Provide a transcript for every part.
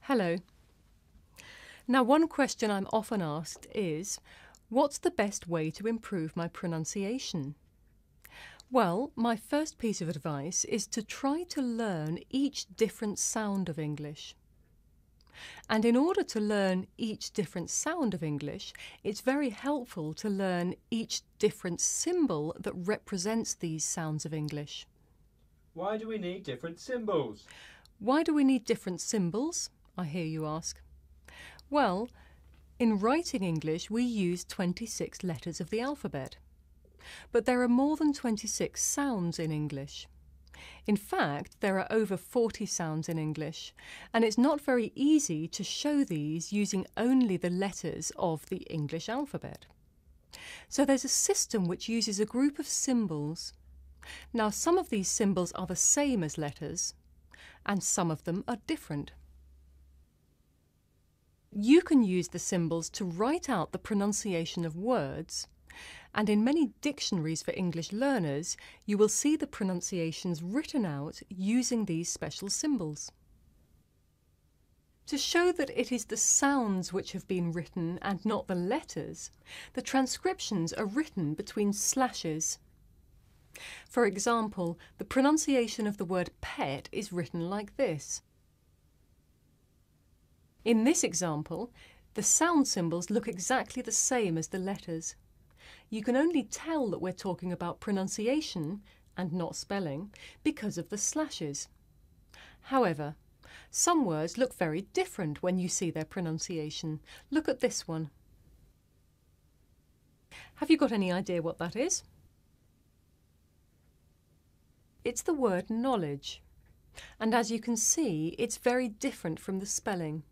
Hello. Now, one question I'm often asked is, what's the best way to improve my pronunciation? Well, my first piece of advice is to try to learn each different sound of English. And in order to learn each different sound of English, it's very helpful to learn each different symbol that represents these sounds of English. Why do we need different symbols? Why do we need different symbols? I hear you ask. Well, in writing English we use 26 letters of the alphabet. But there are more than 26 sounds in English. In fact, there are over 40 sounds in English, and it's not very easy to show these using only the letters of the English alphabet. So there's a system which uses a group of symbols. Now, some of these symbols are the same as letters, and some of them are different. You can use the symbols to write out the pronunciation of words, and in many dictionaries for English learners, you will see the pronunciations written out using these special symbols. To show that it is the sounds which have been written and not the letters, the transcriptions are written between slashes. For example, the pronunciation of the word pet is written like this. In this example, the sound symbols look exactly the same as the letters. You can only tell that we're talking about pronunciation and not spelling because of the slashes. However, some words look very different when you see their pronunciation. Look at this one. Have you got any idea what that is? It's the word knowledge. And as you can see, it's very different from the spelling.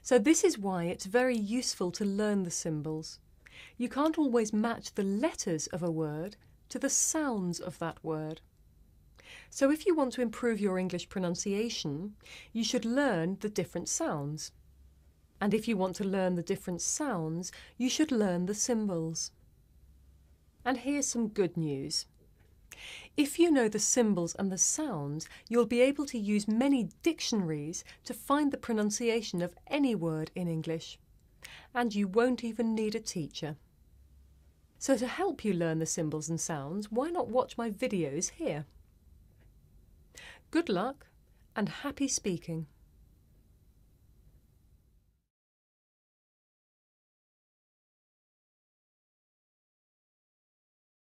So this is why it's very useful to learn the symbols. You can't always match the letters of a word to the sounds of that word. So if you want to improve your English pronunciation, you should learn the different sounds. And if you want to learn the different sounds, you should learn the symbols. And here's some good news. If you know the symbols and the sounds, you'll be able to use many dictionaries to find the pronunciation of any word in English. And you won't even need a teacher. So to help you learn the symbols and sounds, why not watch my videos here? Good luck and happy speaking!